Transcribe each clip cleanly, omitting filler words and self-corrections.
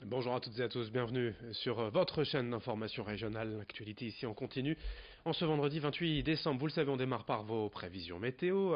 Bonjour à toutes et à tous, bienvenue sur votre chaîne d'information régionale. L'actualité ici en continu. En ce vendredi 28 décembre, vous le savez, on démarre par vos prévisions météo.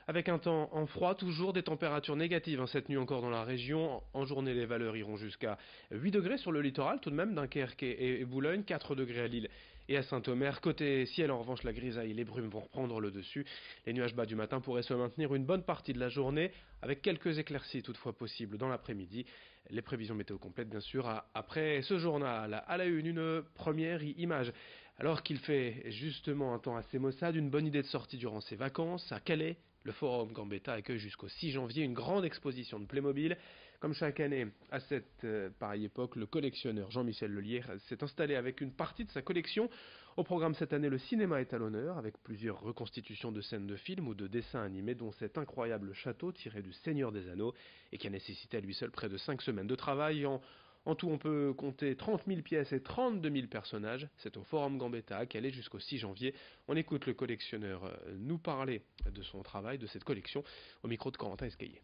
Avec un temps en froid, toujours des températures négatives cette nuit encore dans la région. En journée, les valeurs iront jusqu'à 8 degrés sur le littoral, tout de même, Dunkerque et Boulogne, 4 degrés à Lille et à Saint-Omer. Côté ciel, en revanche, la grisaille et les brumes vont reprendre le dessus. Les nuages bas du matin pourraient se maintenir une bonne partie de la journée, avec quelques éclaircies toutefois possibles dans l'après-midi. Les prévisions météo complètes, bien sûr, après ce journal. À la une première image. Alors qu'il fait justement un temps assez maussade, une bonne idée de sortie durant ses vacances. À Calais, le Forum Gambetta accueille jusqu'au 6 janvier une grande exposition de Playmobil. Comme chaque année, à cette pareille époque, le collectionneur Jean-Michel Lelière s'est installé avec une partie de sa collection. Au programme cette année, le cinéma est à l'honneur, avec plusieurs reconstitutions de scènes de films ou de dessins animés, dont cet incroyable château tiré du Seigneur des Anneaux, et qui a nécessité à lui seul près de 5 semaines de travail. En tout, on peut compter 30 000 pièces et 32 000 personnages. C'est au Forum Gambetta, qui allait jusqu'au 6 janvier. On écoute le collectionneur nous parler de son travail, de cette collection, au micro de Corentin Escaillé.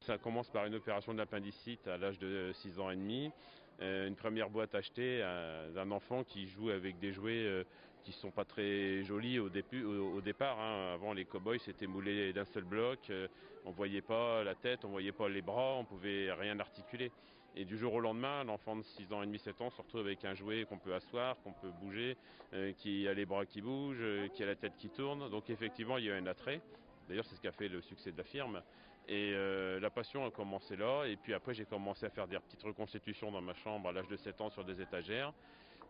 Ça commence par une opération d'appendicite à l'âge de 6 ans et demi. Une première boîte achetée d'un enfant qui joue avec des jouets qui ne sont pas très jolis au départ. Avant, les cow-boys c'était moulé d'un seul bloc. On ne voyait pas la tête, on ne voyait pas les bras, on ne pouvait rien articuler. Et du jour au lendemain, l'enfant de 6 ans et demi, 7 ans se retrouve avec un jouet qu'on peut asseoir, qu'on peut bouger, qui a les bras qui bougent, qui a la tête qui tourne. Donc effectivement, il y a un attrait. D'ailleurs, c'est ce qui a fait le succès de la firme. Et la passion a commencé là. Et puis après, j'ai commencé à faire des petites reconstitutions dans ma chambre à l'âge de 7 ans sur des étagères.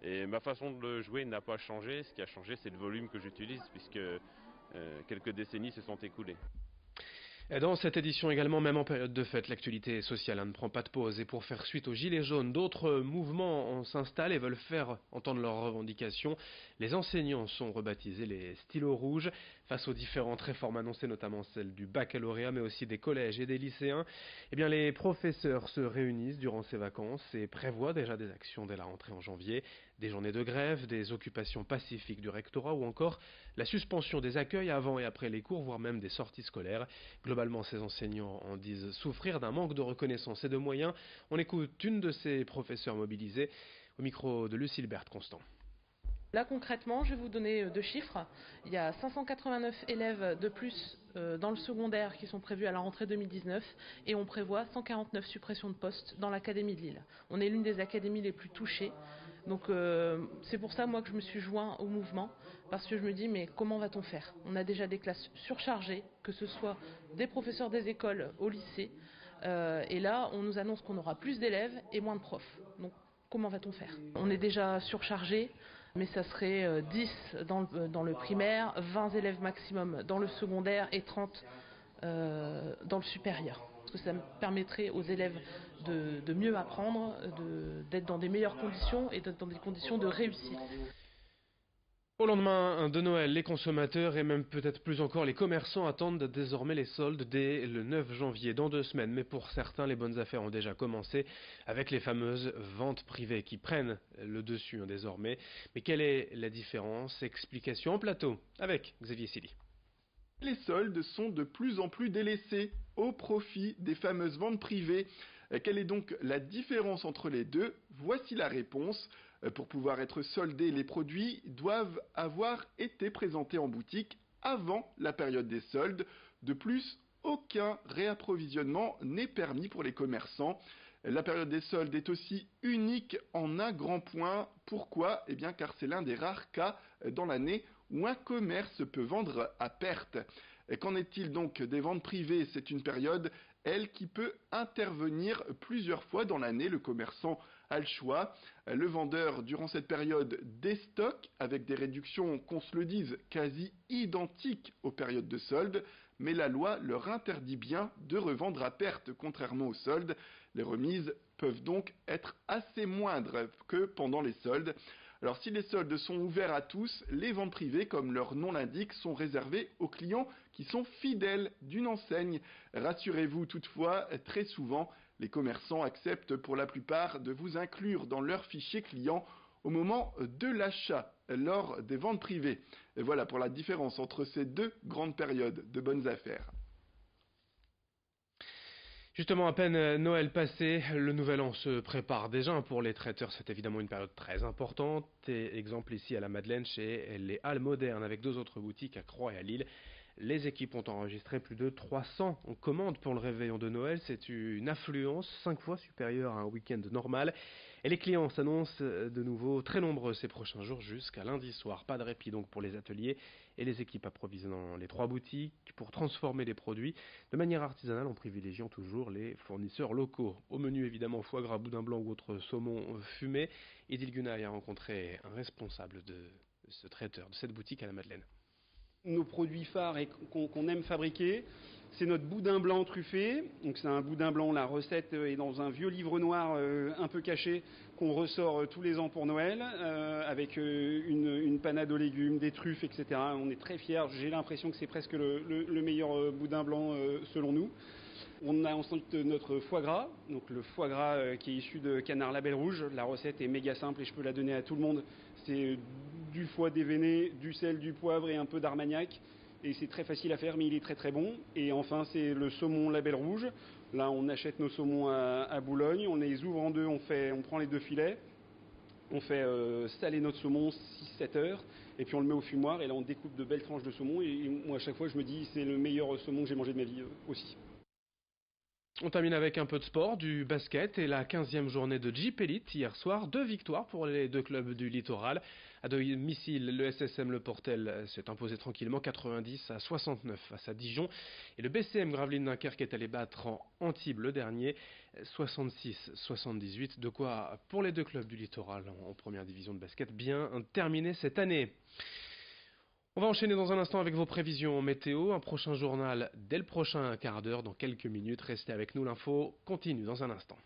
Et ma façon de jouer n'a pas changé. Ce qui a changé, c'est le volume que j'utilise, puisque quelques décennies se sont écoulées. Et dans cette édition également, même en période de fête, l'actualité sociale ne prend pas de pause. Et pour faire suite aux Gilets jaunes, d'autres mouvements s'installent et veulent faire entendre leurs revendications. Les enseignants sont rebaptisés les stylos rouges. Face aux différentes réformes annoncées, notamment celle du baccalauréat, mais aussi des collèges et des lycéens, eh bien, les professeurs se réunissent durant ces vacances et prévoient déjà des actions dès la rentrée en janvier. Des journées de grève, des occupations pacifiques du rectorat ou encore la suspension des accueils avant et après les cours, voire même des sorties scolaires. Globalement, ces enseignants en disent souffrir d'un manque de reconnaissance et de moyens. On écoute une de ces professeurs mobilisés au micro de Lucille Berthe-Constant. Là concrètement, je vais vous donner deux chiffres. Il y a 589 élèves de plus dans le secondaire qui sont prévus à la rentrée 2019 et on prévoit 149 suppressions de postes dans l'académie de Lille. On est l'une des académies les plus touchées. Donc c'est pour ça moi que je me suis joint au mouvement, parce que je me dis mais comment va-t-on faire? On a déjà des classes surchargées, que ce soit des professeurs des écoles au lycée, et là on nous annonce qu'on aura plus d'élèves et moins de profs. Donc comment va-t-on faire? On est déjà surchargé, mais ça serait 10 dans le primaire, 20 élèves maximum dans le secondaire et 30 dans le supérieur. Parce que ça me permettrait aux élèves de mieux apprendre, d'être dans des meilleures conditions et d'être dans des conditions de réussite. Au lendemain de Noël, les consommateurs et même peut-être plus encore les commerçants attendent désormais les soldes dès le 9 janvier, dans 2 semaines. Mais pour certains, les bonnes affaires ont déjà commencé avec les fameuses ventes privées qui prennent le dessus désormais. Mais quelle est la différence? Explication en plateau avec Xavier Silly. Les soldes sont de plus en plus délaissés au profit des fameuses ventes privées. Quelle est donc la différence entre les deux? Voici la réponse. Pour pouvoir être soldés, les produits doivent avoir été présentés en boutique avant la période des soldes. De plus, aucun réapprovisionnement n'est permis pour les commerçants. La période des soldes est aussi unique en un grand point. Pourquoi? Eh bien car c'est l'un des rares cas dans l'année où un commerce peut vendre à perte. Qu'en est-il donc des ventes privées? C'est une période, elle, qui peut intervenir plusieurs fois dans l'année. Le commerçant a le choix. Le vendeur, durant cette période, déstocke avec des réductions, qu'on se le dise, quasi identiques aux périodes de soldes. Mais la loi leur interdit bien de revendre à perte, contrairement aux soldes. Les remises peuvent donc être assez moindres que pendant les soldes. Alors si les soldes sont ouverts à tous, les ventes privées, comme leur nom l'indique, sont réservées aux clients qui sont fidèles d'une enseigne. Rassurez-vous toutefois, très souvent, les commerçants acceptent pour la plupart de vous inclure dans leur fichier client au moment de l'achat, lors des ventes privées. Et voilà pour la différence entre ces deux grandes périodes de bonnes affaires. Justement, à peine Noël passé, le nouvel an se prépare déjà. Pour les traiteurs, c'est évidemment une période très importante. Et exemple ici à la Madeleine, chez les Halles Modernes, avec 2 autres boutiques à Croix et à Lille. Les équipes ont enregistré plus de 300 commandes pour le réveillon de Noël. C'est une affluence 5 fois supérieure à un week-end normal. Et les clients s'annoncent de nouveau très nombreux ces prochains jours jusqu'à lundi soir. Pas de répit donc pour les ateliers et les équipes approvisionnant les 3 boutiques pour transformer les produits de manière artisanale en privilégiant toujours les fournisseurs locaux. Au menu évidemment foie gras, boudin blanc ou autre saumon fumé. Idil Gunay a rencontré un responsable de ce traiteur, de cette boutique à la Madeleine. Nos produits phares et qu'on aime fabriquer, c'est notre boudin blanc truffé. Donc c'est un boudin blanc, la recette est dans un vieux livre noir un peu caché qu'on ressort tous les ans pour Noël, avec une panade aux légumes, des truffes, etc. On est très fiers, j'ai l'impression que c'est presque le meilleur boudin blanc selon nous. On a ensuite notre foie gras, donc le foie gras qui est issu de canard label rouge. La recette est méga simple et je peux la donner à tout le monde. C'est du foie déveiné, du sel, du poivre et un peu d'armagnac. Et c'est très facile à faire, mais il est très très bon. Et enfin, c'est le saumon label rouge. Là, on achète nos saumons à Boulogne, on les ouvre en deux, on prend les 2 filets, on fait saler notre saumon 6-7 heures, et puis on le met au fumoir, et là on découpe de belles tranches de saumon. Et moi, à chaque fois, je me dis, c'est le meilleur saumon que j'ai mangé de ma vie aussi. On termine avec un peu de sport, du basket et la 15e journée de Jeep Elite hier soir. 2 victoires pour les 2 clubs du littoral. À domicile, le SSM Le Portel s'est imposé tranquillement 90-69 face à Dijon. Et le BCM Gravelines Dunkerque est allé battre en Antibes le dernier 66-78. De quoi pour les 2 clubs du littoral en première division de basket bien terminer cette année. On va enchaîner dans un instant avec vos prévisions météo. Un prochain journal dès le prochain quart d'heure, dans quelques minutes. Restez avec nous, l'info continue dans un instant.